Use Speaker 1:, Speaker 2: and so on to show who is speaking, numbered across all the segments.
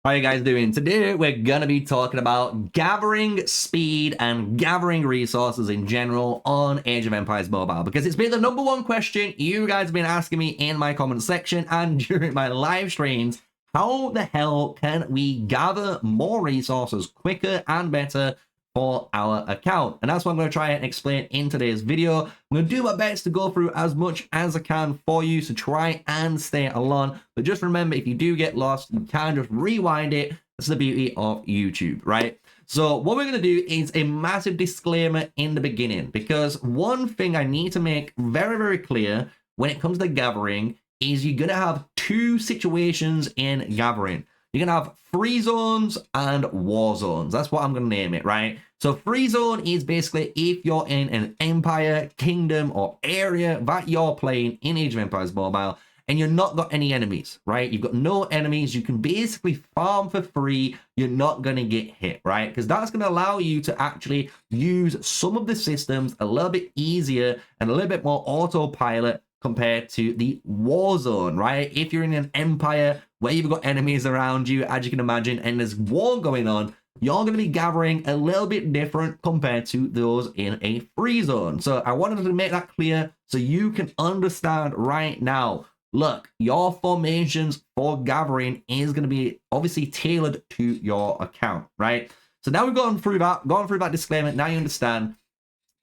Speaker 1: How are you guys doing? Today we're gonna be talking about gathering speed and gathering resources in general on Age of Empires Mobile, because it's been the #1 question you guys have been asking me in my comment section and during my live streams. How the hell can we gather more resources quicker and better for our account? And that's what I'm going to try and explain in today's video. I'm going to do my best to go through as much as I can for you, so try and stay along. But just remember, if you do get lost, you can just rewind it. That's the beauty of YouTube, right? So what we're going to do is a massive disclaimer in the beginning, because one thing I need to make very, very clear when it comes to gathering is you're going to have two situations in gathering. You're going to have free zones and war zones. That's what I'm going to name it, right? So free zone is basically if you're in an empire, kingdom, or area that you're playing in Age of Empires Mobile and you're not got any enemies, right? You've got no enemies. You can basically farm for free. You're not going to get hit, right? Because that's going to allow you to actually use some of the systems a little bit easier and a little bit more autopilot compared to the war zone, right? If you're in an empire where you've got enemies around you, as you can imagine, and there's war going on, you're going to be gathering a little bit different compared to those in a free zone. So I wanted to make that clear so you can understand right now. Look, your formations for gathering is going to be obviously tailored to your account, right? So now we've gone through that disclaimer. Now you understand.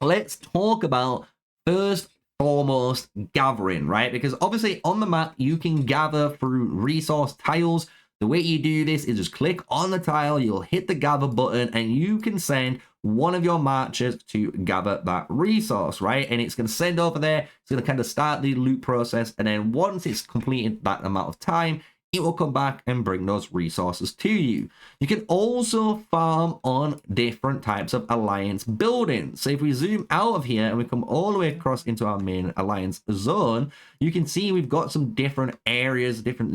Speaker 1: Let's talk about first foremost gathering, right? Because obviously on the map you can gather through resource tiles. The way you do this is just click on the tile, you'll hit the gather button, and you can send one of your marchers to gather that resource, right? And it's going to send over there. It's going to kind of start the loot process, and then once it's completed that amount of time, it will come back and bring those resources to you. You can also farm on different types of alliance buildings. So if we zoom out of here and we come all the way across into our main alliance zone, you can see we've got some different areas, different,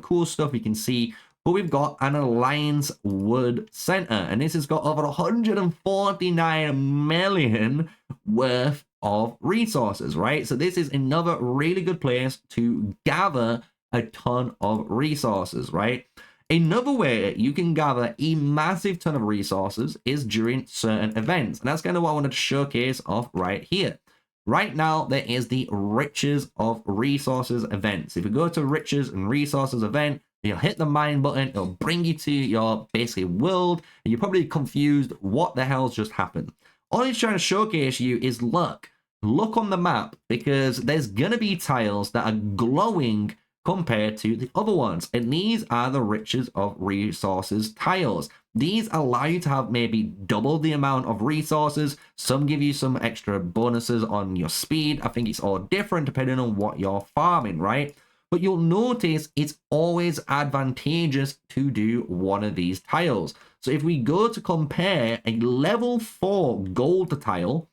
Speaker 1: cool stuff we can see. But we've got an alliance wood center, and this has got over 149 million worth of resources, right? So this is another really good place to gather a ton of resources, right? Another way you can gather a massive ton of resources is during certain events, and that's kind of what I wanted to showcase off right here. Right now, there is the Riches of Resources events. If you go to Riches and Resources event, you'll hit the mine button, it'll bring you to your basically world, and you're probably confused what the hell's just happened. All it's trying to showcase you is look on the map, because there's gonna be tiles that are glowing compared to the other ones, and these are the Riches of Resources tiles. These allow you to have maybe double the amount of resources. Some give you some extra bonuses on your speed. I think it's all different depending on what you're farming, right? But you'll notice it's always advantageous to do one of these tiles. So if we go to compare a level 4 gold tile,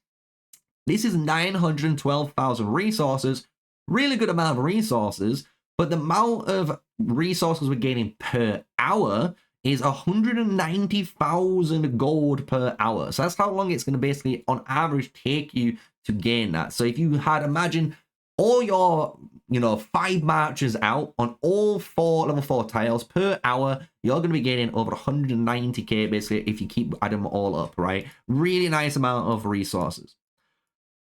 Speaker 1: this is 912,000 resources, really good amount of resources. But the amount of resources we're gaining per hour is 190,000 gold per hour. So that's how long it's going to basically, on average, take you to gain that. So if you had, imagine all your, 5 marches out on all 4 level 4 tiles per hour, you're going to be gaining over 190k basically if you keep adding them all up, right? Really nice amount of resources.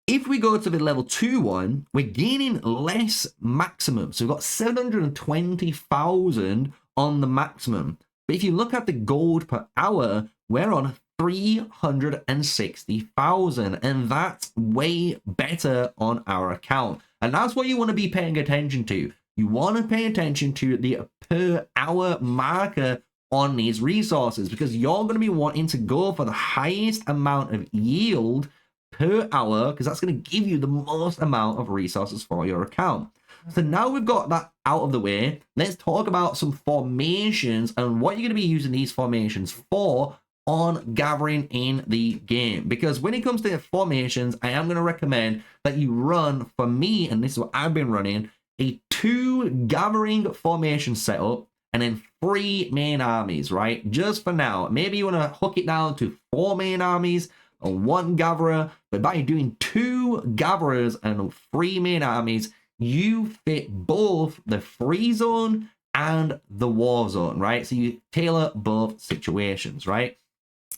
Speaker 1: If we go to the level 2 one, we're gaining less maximum. So we've got 720,000 on the maximum. But if you look at the gold per hour, we're on 360,000. And that's way better on our account. And that's what you want to be paying attention to. You want to pay attention to the per hour marker on these resources, because you're going to be wanting to go for the highest amount of yield per hour, because that's going to give you the most amount of resources for your account. So now we've got that out of the way, let's talk about some formations and what you're going to be using these formations for on gathering in the game. Because when it comes to formations, I am going to recommend that you run, for me, and this is what I've been running, a 2 gathering formation setup and then 3 main armies, right? Just for now. Maybe you want to hook it down to 4 main armies or 1 gatherer, but by doing 2 gatherers and 3 main armies, you fit both the free zone and the war zone, right? So you tailor both situations, right?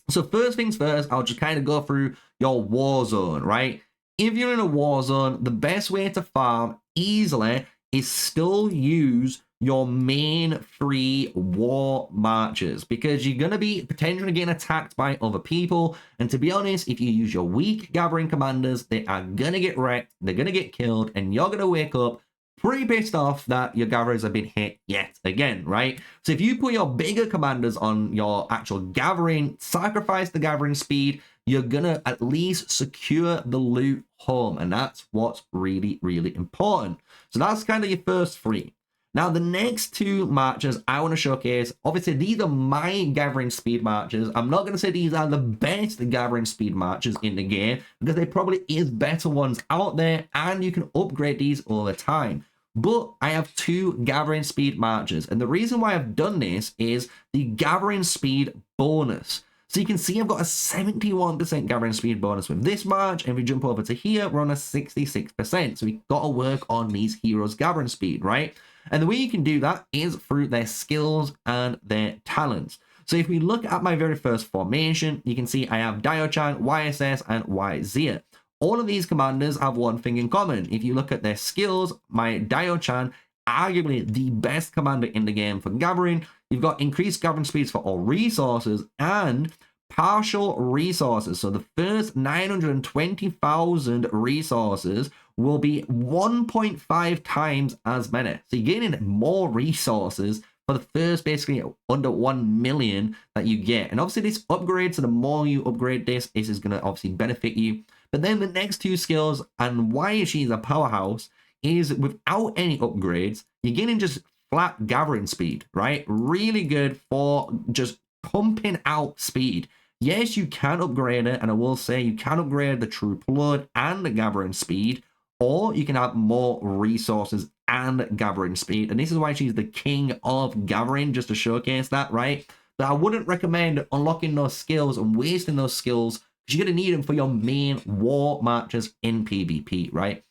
Speaker 1: So first things first, I'll just kind of go through your war zone, right? If you're in a war zone, the best way to farm easily is still use your main free war marches, because you're going to be potentially getting attacked by other people. And to be honest, if you use your weak gathering commanders, they are going to get wrecked, they're going to get killed, and you're going to wake up pretty pissed off that your gatherers have been hit yet again, right? So if you put your bigger commanders on your actual gathering, sacrifice the gathering speed, you're gonna at least secure the loot home, and that's what's really, really important. So that's kind of your first three. Now, the next two marches I want to showcase, obviously these are my gathering speed marches. I'm not going to say these are the best gathering speed marches in the game, because there probably is better ones out there, and you can upgrade these all the time. But I have two gathering speed marches, and the reason why I've done this is the gathering speed bonus. So you can see I've got a 71% gathering speed bonus with this march, and if we jump over to here, we're on a 66%. So we've got to work on these heroes' gathering speed, right? And the way you can do that is through their skills and their talents. So if we look at my very first formation, you can see I have Dio-chan, YSS, and YZ. All of these commanders have one thing in common. If you look at their skills, my Dio-chan, arguably the best commander in the game for gathering. You've got increased gathering speeds for all resources and partial resources. So the first 920,000 resources will be 1.5 times as many. So you're getting more resources for the first basically under 1 million that you get. And obviously this upgrade, so the more you upgrade this is going to obviously benefit you. But then the next two skills, and why she's a powerhouse, is without any upgrades, you're getting just flat gathering speed, right? Really good for just pumping out speed. Yes, you can upgrade it, and I will say you can upgrade the True Blood and the gathering speed, or you can have more resources and gathering speed. And this is why she's the king of gathering, just to showcase that, right? But I wouldn't recommend unlocking those skills and wasting those skills, because you're going to need them for your main war matches in PvP, right?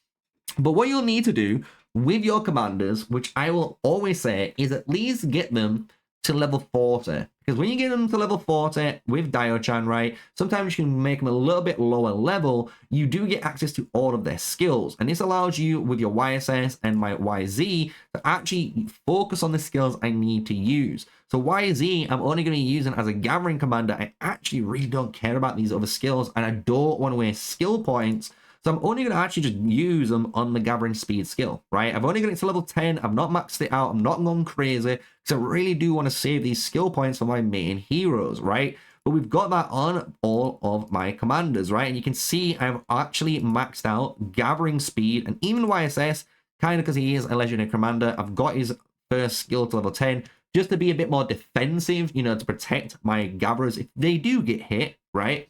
Speaker 1: But what you'll need to do with your commanders, which I will always say, is at least get them to level 40. Because when you get them to level 40 with Dio-chan, right, sometimes you can make them a little bit lower level, you do get access to all of their skills. And this allows you, with your YSS and my YZ, to actually focus on the skills I need to use. So YZ, I'm only going to be using as a gathering commander. I actually really don't care about these other skills, and I don't want to waste skill points. So I'm only going to actually just use them on the gathering speed skill, right? I've only got it to level 10. I've not maxed it out. I'm not going crazy, because I really do want to save these skill points for my main heroes, right? But we've got that on all of my commanders, right? And you can see I've actually maxed out gathering speed, and even YSS, kind of because he is a legendary commander, I've got his first skill to level 10, just to be a bit more defensive, you know, to protect my gatherers if they do get hit, right?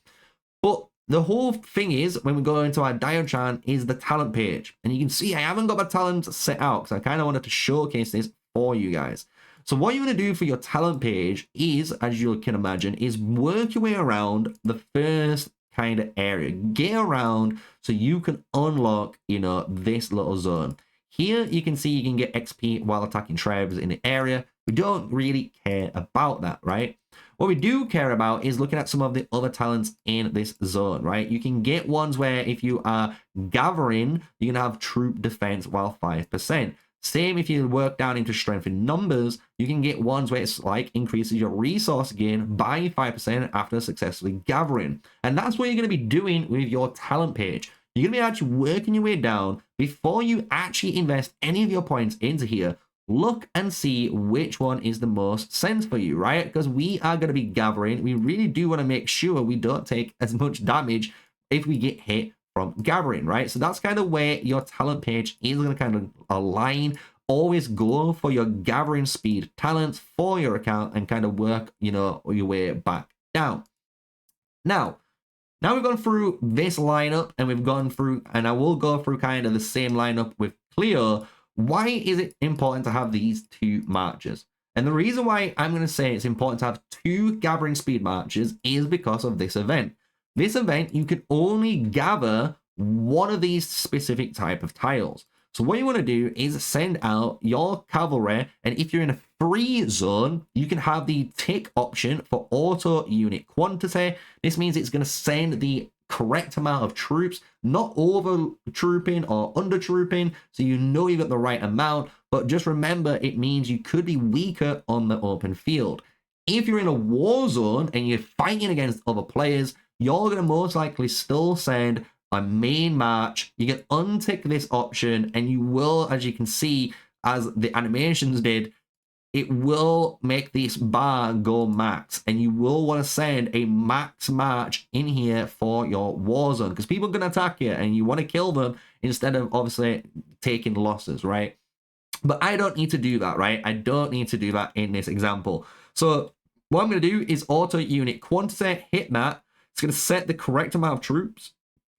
Speaker 1: But the whole thing is, when we go into our Dio-chan, is the talent page. And you can see I haven't got my talents set out, because I kind of wanted to showcase this for you guys. So what you're going to do for your talent page is, as you can imagine, is work your way around the first kind of area. Get around so you can unlock, you know, this little zone. Here you can see you can get XP while attacking tribes in the area. We don't really care about that, right? What we do care about is looking at some of the other talents in this zone, right? You can get ones where if you are gathering, you can have troop defense while 5%. Same if you work down into strength in numbers, you can get ones where it's like increases your resource gain by 5% after successfully gathering. And that's what you're going to be doing with your talent page. You're going to be actually working your way down before you actually invest any of your points into here. Look and see which one is the most sense for you, right? Because we are going to be gathering. We really do want to make sure we don't take as much damage if we get hit from gathering, right? So that's kind of where your talent page is going to kind of align. Always go for your gathering speed talents for your account and kind of work, you know, your way back down. Now we've gone through this lineup, and we've gone through, and I will go through kind of the same lineup with Cleo. Why is it important to have these two marches? And the reason why I'm going to say it's important to have two gathering speed marches is because of this event. This event, you can only gather one of these specific type of tiles. So what you want to do is send out your cavalry, and if you're in a free zone, you can have the tick option for auto unit quantity. This means it's going to send the correct amount of troops, not over trooping or under trooping, so you know you got the right amount. But just remember, it means you could be weaker on the open field. If you're in a war zone and you're fighting against other players, you're going to most likely still send a main march. You can untick this option, and you will, as you can see, as the animations did, it will make this bar go max, and you will want to send a max march in here for your war zone, because people are going to attack you and you want to kill them instead of obviously taking losses, right? But I don't need to do that, right? I don't need to do that in this example. So what I'm going to do is auto unit quantity, hit that. It's going to set the correct amount of troops,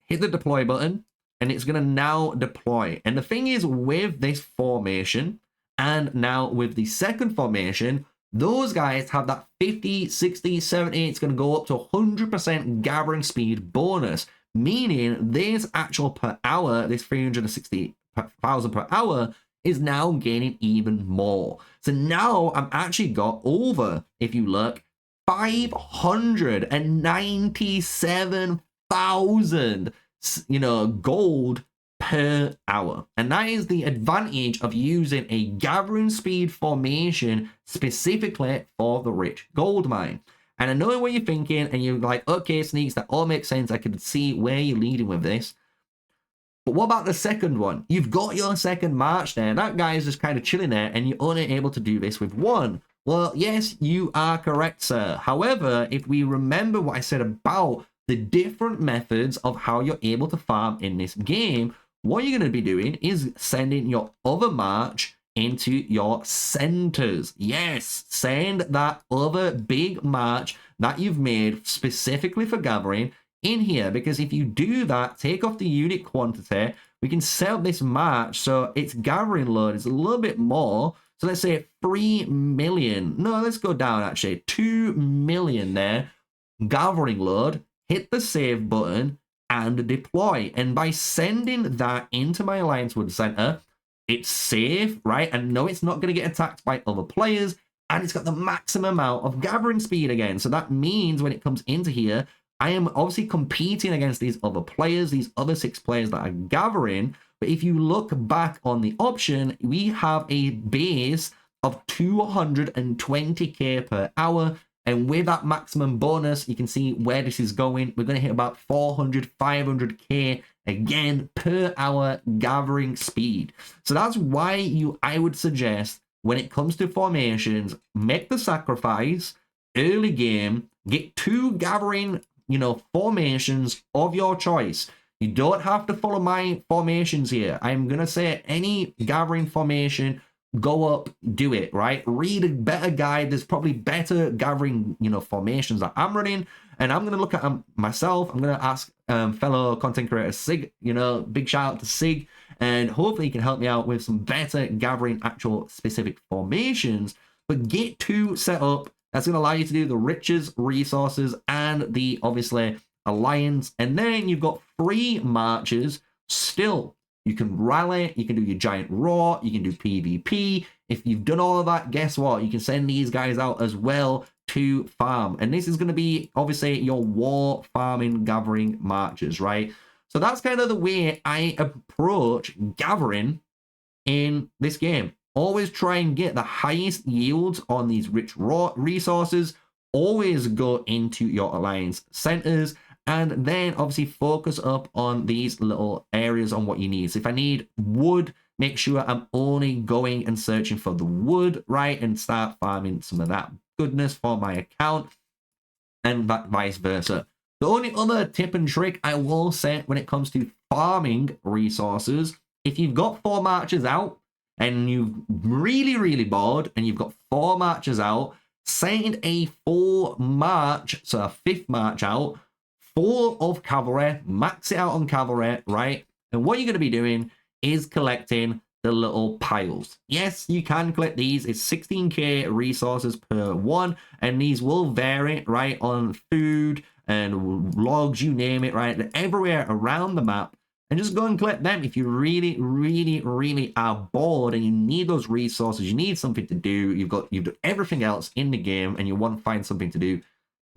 Speaker 1: hit the deploy button, and it's going to now deploy. And the thing is, with this formation, and now with the second formation, those guys have that 50, 60, 70, it's going to go up to 100% gathering speed bonus, meaning this actual per hour, this 360,000 per hour, is now gaining even more. So now I'm actually got over, if you look, 597,000, gold per hour. And that is the advantage of using a gathering speed formation specifically for the rich gold mine. And I know what you're thinking, and you're like, okay, Sneaks, that all makes sense. I can see where you're leading with this. But what about the second one? You've got your second march there. That guy is just kind of chilling there, and you're only able to do this with one. Well, yes, you are correct, sir. However, if we remember what I said about the different methods of how you're able to farm in this game, what you're going to be doing is sending your other march into your centers. Yes, send that other big march that you've made specifically for gathering in here, because if you do that, take off the unit quantity, we can set up this march so its gathering load is a little bit more. So let's say 3 million. No, let's go down actually. 2 million there. Gathering load. Hit the save button and deploy. And by sending that into my Alliance Wood Center, it's safe, right? And no, it's not going to get attacked by other players. And it's got the maximum amount of gathering speed again. So that means when it comes into here, I am obviously competing against these other players, these other 6 players that are gathering. But if you look back on the option, we have a base of 220k per hour. And with that maximum bonus, you can see where this is going. We're going to hit about 400, 500k again per hour gathering speed. So that's why I would suggest, when it comes to formations, make the sacrifice early game, get 2 gathering, formations of your choice. You don't have to follow my formations here. I'm going to say any gathering formation, go up, do it, right? Read a better guide. There's probably better gathering, formations that I'm running. And I'm going to look at myself. I'm going to ask fellow content creator Sig, big shout out to Sig. And hopefully he can help me out with some better gathering actual specific formations. But get 2 set up. That's going to allow you to do the riches, resources, and the, obviously, alliance. And then you've got 3 marches still. You can rally, you can do your giant roar, you can do PvP. If you've done all of that, guess what? You can send these guys out as well to farm. And this is going to be, obviously, your war farming gathering marches, right? So that's kind of the way I approach gathering in this game. Always try and get the highest yields on these rich raw resources. Always go into your alliance centers, and then obviously focus up on these little areas on what you need. So if I need wood, make sure I'm only going and searching for the wood, right? And start farming some of that goodness for my account, and vice versa. The only other tip and trick I will say when it comes to farming resources, if you've got 4 marches out and you've really bored and you've got 4 marches out, send a 4 march, so a 5th march out, full of cavalry, max it out on cavalry, right? And what you're going to be doing is collecting the little piles. Yes, you can collect these. It's 16k resources per one, and these will vary, right, on food and logs, you name it, right? They're everywhere around the map. and just go and collect them if you really, really, really are bored and you need those resources, you need something to do, you've done everything else in the game and you want to find something to do.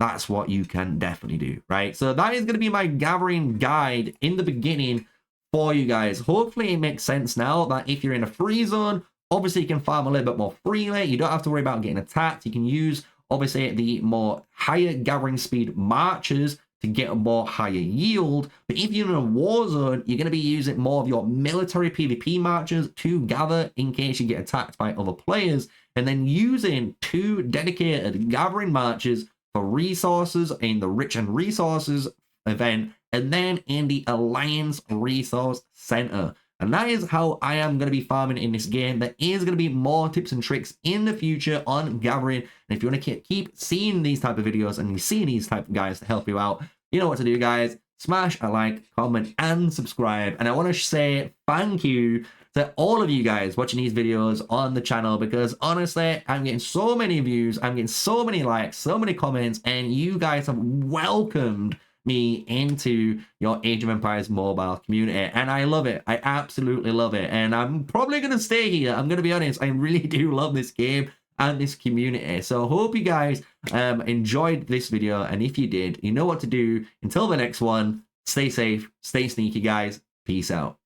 Speaker 1: That's what you can definitely do, right? So that is going to be my gathering guide in the beginning for you guys. Hopefully it makes sense now that if you're in a free zone, obviously you can farm a little bit more freely. You don't have to worry about getting attacked. You can use, obviously, the more higher gathering speed marchers to get a more higher yield. But if you're in a war zone, you're going to be using more of your military PvP marchers to gather in case you get attacked by other players, and then using 2 dedicated gathering marchers for resources in the Rich and Resources event, and then in the Alliance Resource Center. And that is how I am going to be farming in this game. There is going to be more tips and tricks in the future on gathering. And if you want to keep seeing these type of videos and you see these type of guys to help you out, you know what to do, guys. Smash a like, comment, and subscribe. And I want to say thank you to all of you guys watching these videos on the channel, because honestly, I'm getting so many views, I'm getting so many likes, so many comments, and you guys have welcomed me into your Age of Empires mobile community, and I love it. I absolutely love it, and I'm probably going to stay here. I'm going to be honest, I really do love this game and this community. So hope you guys enjoyed this video, and if you did, you know what to do. Until the next one, stay safe, stay sneaky, guys. Peace out.